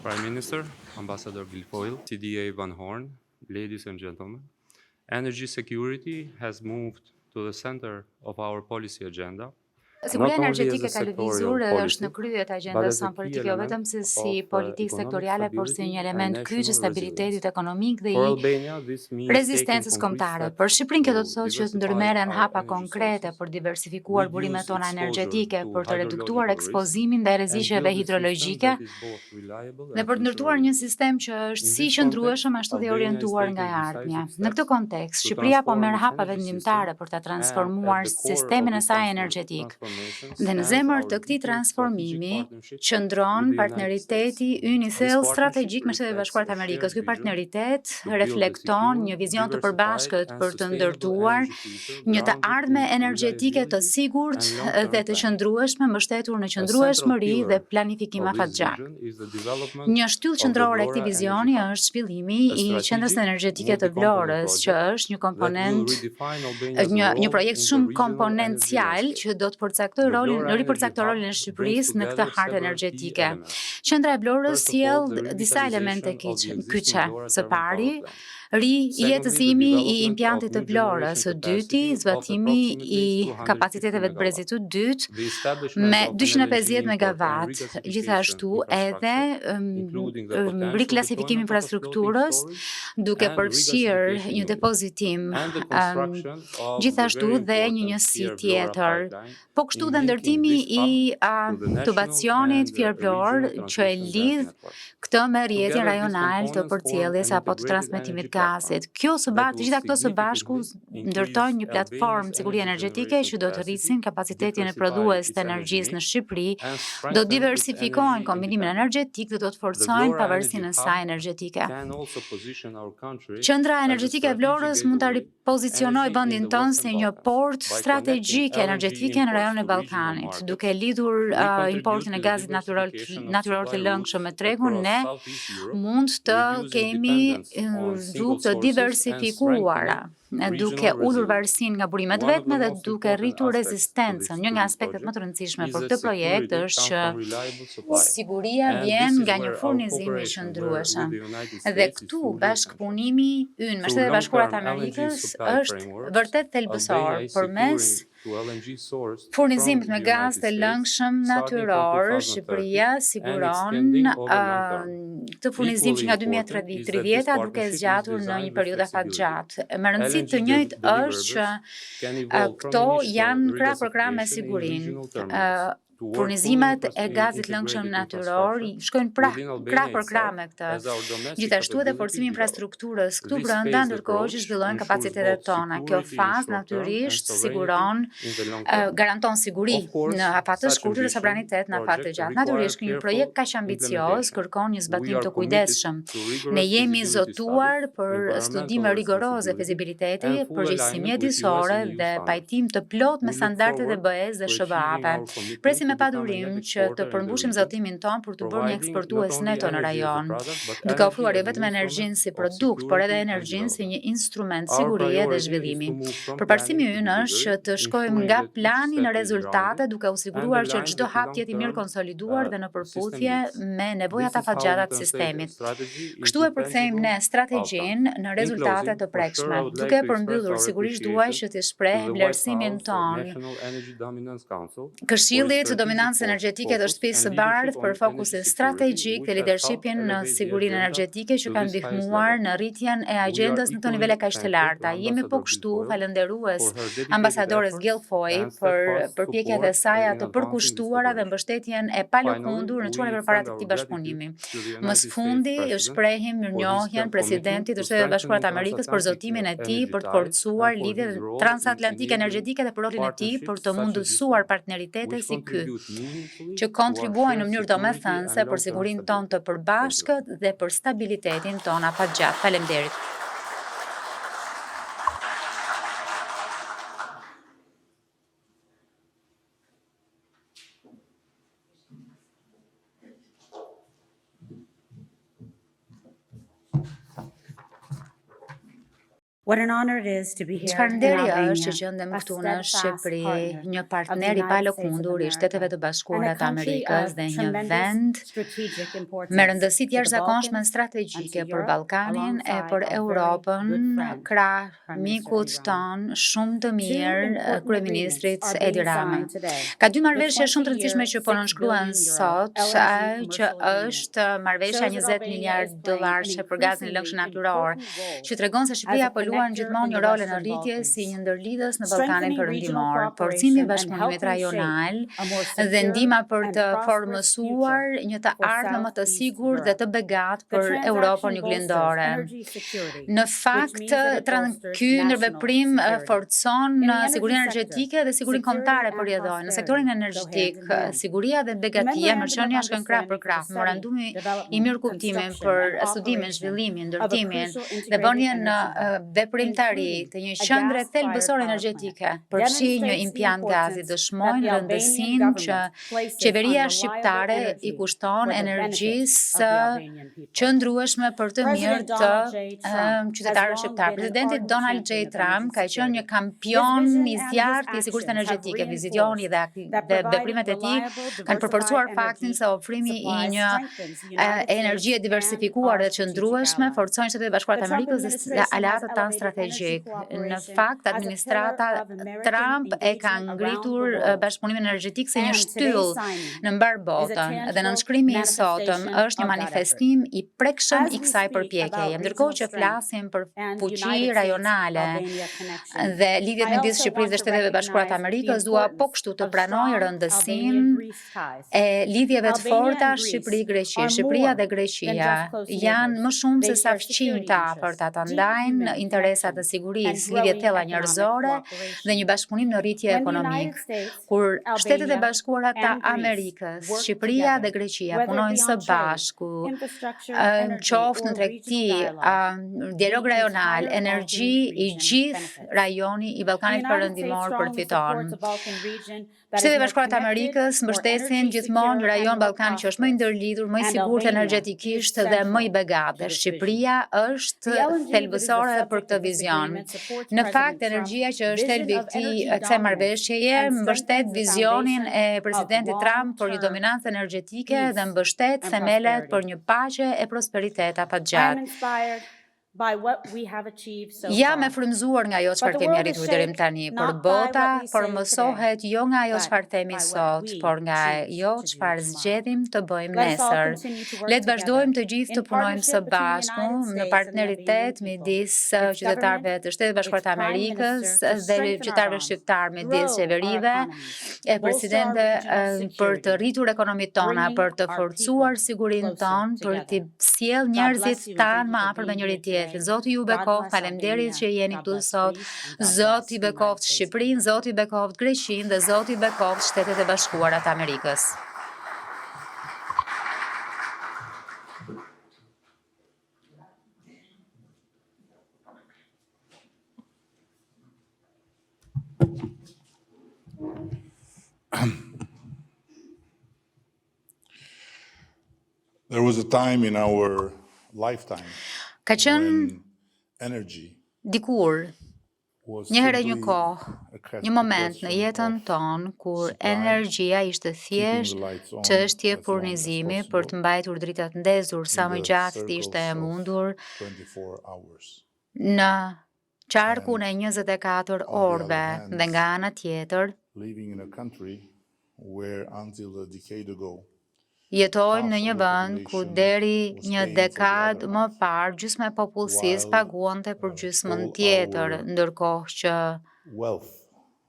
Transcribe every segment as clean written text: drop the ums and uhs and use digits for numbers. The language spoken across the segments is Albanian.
Prime Minister, Ambassador Guilfoyle, CDA Van Horn, ladies and gentlemen, energy security has moved to the center of our policy agenda. Siguria energjetike ka lëvizur dhe është në krye të agjendës sonë politike, jo vetëm se si politikë sektoriale, por si një element kyç i stabilitetit ekonomik dhe i rezistencës kombëtare. Për Shqipërinë kjo do të thotë që të ndërmerren hapa konkrete për diversifikuar burimet tona energjetike, për të reduktuar ekspozimin ndaj rreziqeve hidrologjike dhe për të ndërtuar një sistem që është si i qëndrueshëm ashtu dhe i orientuar nga e ardhmja. Në këtë kontekst, Shqipëria po merr hapa vendimtare për ta transformuar sistemin e saj energjetik. Dhe në zemër të këtij transformimi qëndron partneriteti ynë i thellë strategjik me Shtetet e Bashkuara të Amerikës. Ky partneritet reflekton një vizion të përbashkët për të ndërtuar një të ardhme energjetike të sigurt dhe të qëndrueshme, mbështetur në qëndrueshmëri dhe planifikim afatgjak. Një shtyllë qendrore e këtij vizioni është zhvillimi i Qendrës Energjetike të Vlorës, që është një komponent, një projekt shumë komponencial që do të ripërcaktoj rolin e Shqipërisë në këtë hartë energjetike. Qendra e Vlorës sjell disa elemente kyçe. Së pari, rijetësimi i impjantit të Vlorës, së dyti, zbatimi i kapaciteteve të brezit të dytë me 250 megawatt, gjithashtu edhe riklasifikimi i infrastrukturës duke përfshirë një depozitim, gjithashtu dhe një njësi tjetër. Po kështu dhe ndërtimi i tubacionit Fier-Vlorë që e lidh këtë me rrjetin rajonal të përcjelljes apo të transmetimit gazit. Të gjitha këto së bashku ndërtojnë një platformë sigurie energjetike që do të rrisin kapacitetin e prodhues të energjisë në Shqipëri, do të diversifikojnë kombinimin energjetik dhe do të forcojnë pavarësinë e saj energjetike. Qendra energjetike e Vlorës mund ta ripozicionojë vendin tonë si një port strategjik energjetike në rajonin e Ballkanit, duke lidhur importin e gazit natyror të lëngshëm me tregun. Ne mund të kemi rrugë të diversifikuara, duke ulur varësinë nga burimet vetme dhe duke rritur rezistencën. Një nga aspektet më të rëndësishme për këtë projekt është që siguria vjen nga një furnizim i qëndrueshëm. Dhe këtu bashkëpunimi ynë me Shtetet e Bashkuara të Amerikës është vërtet thelbësor. Përmes furnizimit me gaz të lëngshëm natyror, Shqipëria siguron këtë furnizim që nga 2030 duke zgjatur në një periudhë afatgjatë. Me rëndësi të njëjtë është që këto janë krah për krah me sigurinë. Furnizimet e gazit lëngshëm natyror shkojnë krah për krah me këtë. Gjithashtu edhe forcimi i infrastrukturës këtu brenda, ndërkohë që zhvillojnë kapacitetet tona. Kjo fazë natyrisht garanton siguri në afat të shkurtër dhe sovranitet në afat të gjatë. Natyrisht një projekt kaq ambicioz kërkon një zbatim të kujdesshëm. Ne jemi zotuar për studime rigoroze fizibiliteti, përgjegjësi mjedisore dhe pajtim të plot me standardet e BE-s dhe SHBA-pe. Me padurim që të përmbushim zotimin ton për të bërë një eksportues neto në rajon, duke ofruar jo vetëm energjinë si produkt, por edhe energjinë si një instrument sigurie dhe zhvillimi. Përparësimi ynë është që të shkojmë nga plani në rezultate, duke u siguruar që çdo hap të jetë i mirë konsoliduar dhe në përputhje me nevojat afatgjata të sistemit. Kështu e përkthejmë ne strategjinë në rezultate të prekshme. Duke e përmbyllur, sigurisht duaj që të shpreh vlerësimin ton Këshillit dominancë energjetike të shtëpisë së bardhë për fokusin strategjik dhe leadershipin në sigurinë energjetike që kanë ndihmuar në rritjen e agjendës në këto nivele kaq të larta. Jemi po kështu falënderues ambasadores Guilfoyle për përpjekjet e saj të përkushtuara dhe mbështetjen e palëkundur në çuar përpara të këtij bashkëpunimi. Më së fundi ju shprehim mirënjohjen presidentit të Shtetit të Bashkuara të Amerikës për zotimin e tij për të forcuar lidhjet transatlantike energjetike dhe për rolin e tij për të mundësuar partneritete si ky, që kontribuojnë në mënyrë domethënëse për sigurinë tonë të përbashkët dhe për stabilitetin tonë afatgjatë. Faleminderit. Çfarënderi është që gjendem këtu në Shqipëri, një partner I palokundur I Shteteve të Bashkuara të Amerikës dhe një vend me rëndësi të jashtëzakonshme strategjike për Ballkanin e për Europën, krah mikut ton shumë të mirë, kryeministrit Edi Rama. Ka dy marrëveshje shumë të rëndësishme që po nënshkruhen sot, që është marrëveshja $20 miliard për gazin e lëngshëm natyror, që tregon se Shqipëria po luan gjithmonë një rol në rritje si një ndërlidhës në Ballkanin Perëndimor, forcimi I bashkëpunimit rajonal dhe ndihma për të formësuar një të ardhmë më të sigurt dhe të begatë për Europën juglindore. Në fakt, ky ndërveprim forcon sigurinë energjetike dhe sigurinë kombëtare përjetoj. Në sektorin energjetik, siguria dhe begatia mërshënja shkojnë krah për krah. Memorandumi I mirëkuptimit për studimin, zhvillimin, ndërtimin dhe bënien në veprimtari të një qendre thelbësore energjetike përfshi një impiant gazi dëshmojnë rëndësinë që qeveria shqiptare I kushton energjisë qëndrueshme për të mirë të qytetarëve shqiptar. Presidenti Donald J. Trump ka qenë një kampion I zjarrt I sigurisë energjetike. Vizitioni dhe veprimet e tij kanë përforcuar faktin se ofrimi I një energjie diversifikuar dhe qëndrueshme forcojnë Shtetet e Bashkuara të Amerikës dhe aleatët tanë strategjik. Në fakt, administrata Trump e ka ngritur bashkëpunimin energjetik si një shtyll në mbar botën dhe nënshkrimi I sotëm është një manifestim I prekshëm I kësaj përpjekjeje. Ndërkohë që flasim për fuqi rajonale dhe lidhjet midis Shqipërisë dhe Shteteve Bashkuara të Amerikës, dua po kështu të pranoj rëndësinë e lidhjeve të forta Shqipëri-Greqi. Shqipëria dhe Greqia janë më shumë se sa fqinj të afërta të ndajnë interesat të sigurisë, lidhje të thella njerëzore dhe një bashkëpunim në rritje ekonomik. Kur Shtetet e Bashkuara të Amerikës, Shqipëria dhe Greqia punojnë së bashku, qoftë në tregti, dialog rajonal, energji, I gjithë rajoni I Ballkanit Perëndimor përfiton. Shtetet e Bashkuara të Amerikës mbështesin gjithmonë një rajon Ballkani që është më I ndërlidhur, më I sigurt energjetikisht dhe më I begatë. Shqipëria është thelbësore për këtë vizion. Në fakt, energjia që është thelbi I kësaj marrëveshjeje mbështet vizionin e presidentit Trump për një dominancë energjetike dhe mbështet themelet për një paqe e prosperitet afatgjatë. Jam e frymëzuar nga ajo çfarë kemi arritur deri tani, por bota formësohet jo nga ajo çfarë themi sot, por nga ajo çfarë zgjedhim të bëjmë nesër. Le të vazhdojmë të gjithë të punojmë së bashku në partneritet midis qytetarëve të Shtetit Bashkuar të Amerikës dhe qytetarëve shqiptar midis qeverive e presidente për të rritur ekonomitë tona, për të forcuar sigurinë tonë, për të sjell njerëzit tanë më afër me njëri tjetrin. Zoti ju bekoft, faleminderit që jeni këtu sot. Zoti bekoft Shqipërinë, Zoti bekoft Greqinë dhe Zoti bekoft Shtetet e Bashkuara të Amerikës. There was a time in our lifetime Ka qenë dikur, një herë një kohë, një moment në jetën tonë kur energjia ishte thjesht çështje furnizimi për të mbajtur dritat ndezur sa më gjatë të ishte e mundur në qarkun e 24 orëve dhe nga ana tjetër jetojmë në një vend ku deri një dekadë më parë gjysma e popullsisë paguante për gjysmën tjetër, ndërkohë që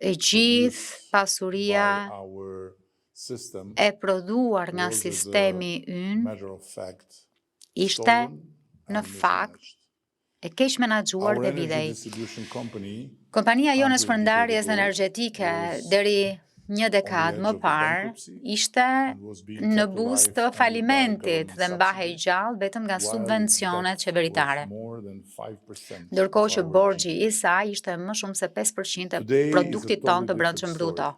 e gjithë pasuria e prodhuar nga sistemi ynë ishte në fakt e keq menaxhuar dhe videj. Kompania jonë e shpërndarjes energjetike deri një dekadë më parë ishte në buzë të falimentit dhe mbahej gjallë vetëm nga subvencionet qeveritare. Ndërkohë që borxhi I saj ishte më shumë se 5% e produktit tonë të brendshëm bruto.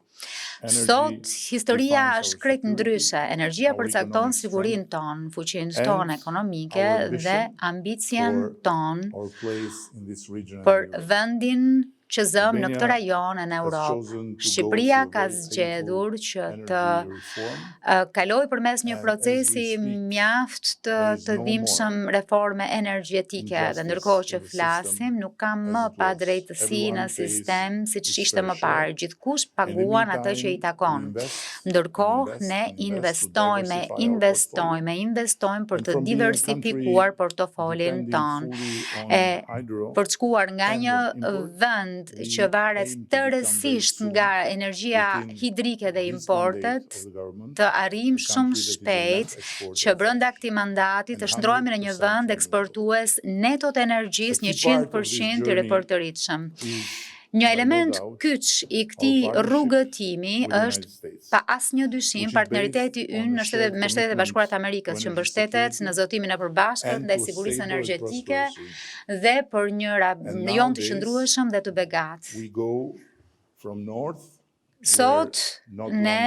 Sot, historia është krejt ndryshe. Energjia përcakton sigurinë tonë, fuqinë tonë ekonomike dhe ambicien tonë për vendin që zëm në këtë rajon në Europë. Shqipëria ka zgjedhur që të kaloj përmes një procesi mjaft të dhimshëm reforme energjetike, dhe ndërkohë që flasim, nuk kam më pa drejtësi në sistem siç ishte më parë. Gjithkush paguan atë që i takon. Ndërkohë ne investojmë për të diversifikuar portofolin tonë. Për të shkuar nga një vend që varet tërësisht nga energjia hidrike dhe importet, të arrijmë shumë shpejt që brenda këtij mandati të shndrohemi në një vend eksportues neto të energjisë 100% i ripërtëritshëm. Një element kyç i këtij rrugëtimi është pa asnjë dyshim partneriteti ynë me Shtetet e Bashkuara të Amerikës, që mbështetet në zotimin e përbashkët ndaj sigurisë energjetike dhe për një rajon të qëndrueshëm dhe të begatë. Sot ne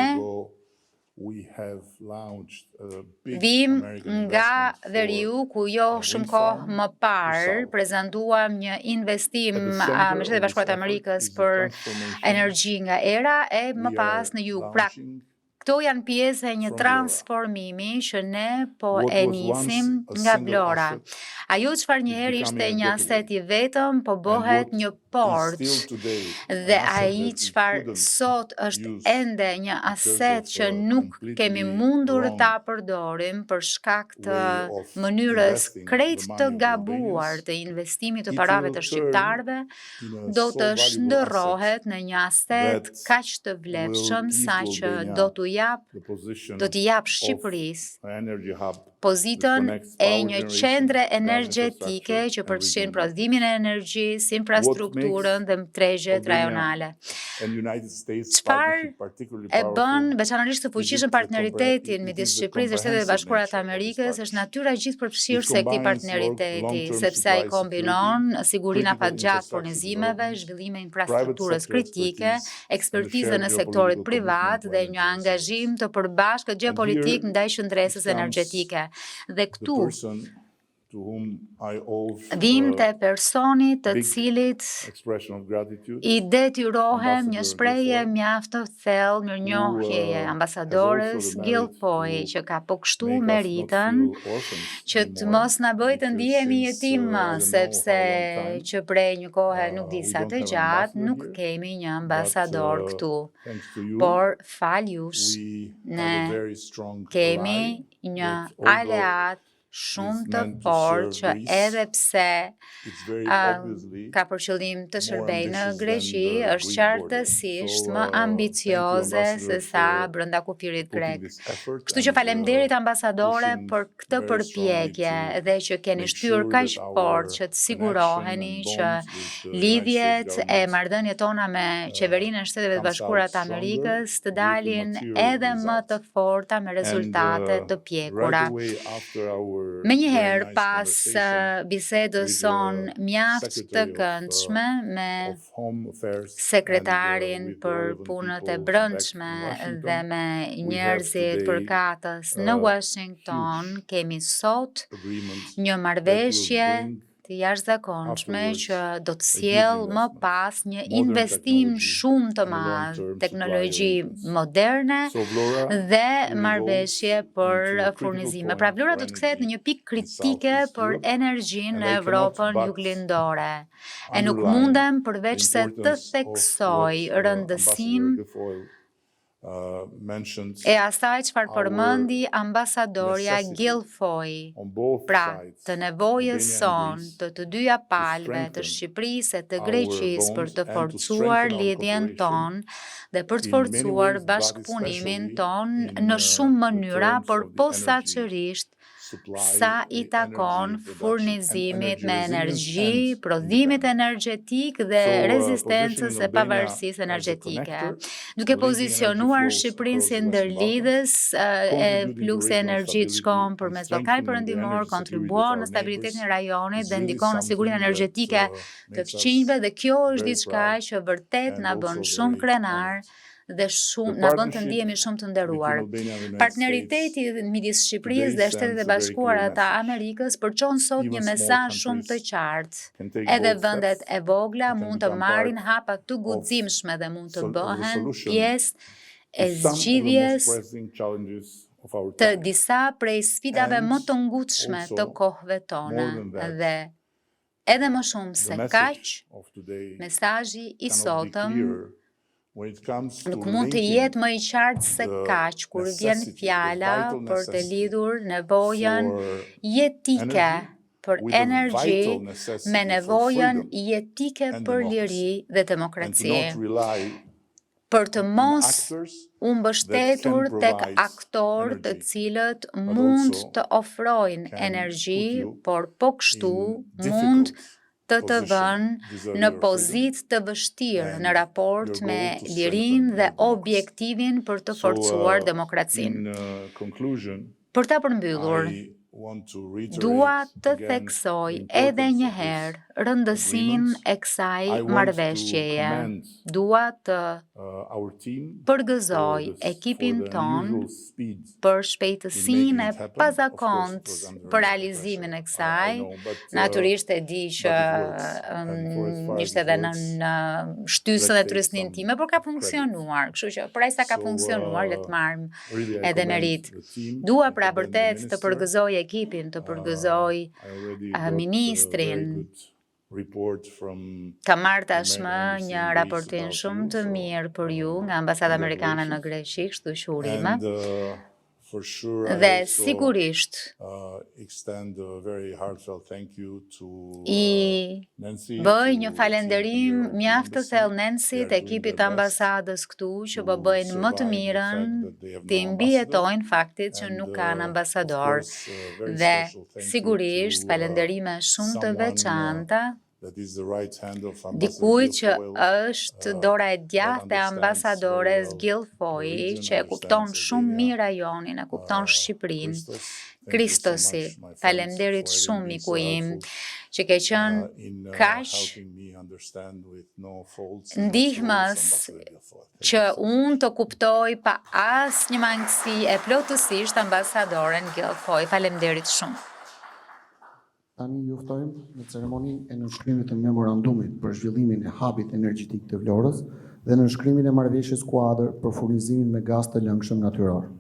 vim nga veriu ku jo shumë kohë më parë prezantuam një investim me Shtetet e Bashkuara të Amerikës për energji nga era e më pas në jug. Pra, këto janë pjesë e një transformimi që ne po e nisim nga Vlora. Ajo çfarë njëherë ishte një aset i vetëm, po bëhet një port. Dhe ai çfarë sot është ende një aset që nuk kemi mundur ta përdorim për shkak të mënyrës krejt të gabuar të investimit të parave të shqiptarëve, do të shndërrohet në një aset kaq të vlefshëm sa që do t'i jap Shqipërisë pozitën e një qendre energjetike që përfshin prodhimin e energjisë, infrastrukturën dhe tregjet rajonale. Çfarë e bën veçanërisht të fuqishëm partneritetin midis Shqipërisë dhe Shtetet e Bashkuara të Amerikës është natyra gjithëpërfshirëse e këtij partneriteti, sepse ai kombinon sigurinë afatgjatë furnizimeve, zhvillimin e infrastrukturës kritike, ekspertizën e sektorit privat dhe një angazhim të përbashkët gjeopolitik ndaj qëndresës energjetike. Dhe këtu vim te personi të cilit i detyrohem një shprehje mjaft të thellë mirënjohjeje ambasadores Guilfoyle, që ka po kështu meritën që të mos na bëjë të ndihemi jetim, sepse që prej një kohe nuk di sa të gjatë nuk kemi një ambasador këtu. Por fal jush, ne kemi një aleat shumë të fortë që edhe pse ka për qëllim të shërbejë në Greqi, është qartësisht më ambicioze se sa brenda kufirit grek. Kështu që faleminderit ambasadore për këtë përpjekje dhe që keni shtyrë kaq fort që të siguroheni që lidhjet e marrëdhëniet tona me qeverinë e Shteteve të Bashkuara të Amerikës të dalin edhe më të forta me rezultate të pjekura. Menjëherë pas bisedës son mjaft të këndshme me sekretarin për punët e brendshme dhe me njerëzit përkatës në Washington, kemi sot një marrëveshje të jashtëzakonshme që do të sjellë më pas një investim shumë të madh, teknologji moderne dhe marrëveshje për furnizime. Pra Vlora do të kthehet në një pikë kritike për energjinë në Evropën juglindore. E nuk mundem përveç se të theksoj rëndësinë e asaj çfarë përmendi ambasadorja Guilfoyle, pra të nevojës son të dyja palëve të Shqipërisë e të Greqisë për të forcuar lidhjen ton dhe për të forcuar bashkëpunimin ton në shumë mënyra, por posaçërisht sa i takon furnizimit me energji, prodhimit energjetik dhe rezistencës e pavarësisë energjetike. Duke pozicionuar Shqipërinë si ndërlidhës e fluksi energjit shkon përmes blokadit perëndimor, kontribuon në stabilitetin e rajonit dhe ndikon në sigurinë energjetike të fqinjve, dhe kjo është diçka që vërtet na bën shumë krenar dhe shumë na bën të ndihemi shumë të nderuar. Partneriteti midis Shqipërisë dhe Shtetet e Bashkuara të Amerikës përçon sot një mesazh shumë të qartë. Edhe vendet e vogla mund të marrin hapa të guximshme dhe mund të bëhen pjesë e zgjidhjes të disa prej sfidave më të ngutshme të kohëve tona dhe edhe më shumë se kaq, mesazhi i sotëm nuk mund të jetë më i qartë se kaq kur vjen fjala për të lidhur nevojën jetike për energji me nevojën jetike për liri dhe demokraci. Për të mos u mbështetur tek aktorë të cilët mund të ofrojnë energji, por po kështu mund të vënë në pozitë të vështirë në raport me lirinë dhe objektivin për të forcuar demokracinë. Për ta përmbyllur, dua të theksoj edhe një herë rëndësinë e kësaj marrëveshjeje. Dua të përgëzoj ekipin ton për shpejtësinë e pazakontë për realizimin e kësaj. Natyrisht e di që ishte edhe në shtysën e turistnin time, por ka funksionuar, kështu që për aq sa ka funksionuar le të marrim edhe merit. Dua pra vërtet të përgëzoj ekipin, të përgëzoj ministrin. Kam marrë tashmë një raportim shumë të mirë për ju nga Ambasada Amerikane në Greqi, kështu që urime. Dhe sigurisht i bëj një falenderim mjaft të thellë Nancyt, ekipit të ambasadës këtu që po bëjnë më të mirën të mbijetojnë faktit që nuk kanë ambasador. Dhe sigurisht falenderime shumë të veçanta dikujt që është dora e djathtë e ambasadores Guilfoyle, që e kupton shumë mirë rajonin, e kupton Shqipërinë. Kristosi, faleminderit shumë miku im, që ke qenë kaq ndihmës që unë të kuptoj pa asnjë mangësi e plotësisht ambasadoren Guilfoyle. Faleminderit shumë. Tani ju ftojmë në ceremoninë e nënshkrimit të memorandumit për zhvillimin e hubit energjetik të Vlorës dhe nënshkrimin e marrëveshjes kuadër për furnizimin me gaz të lëngshëm natyror.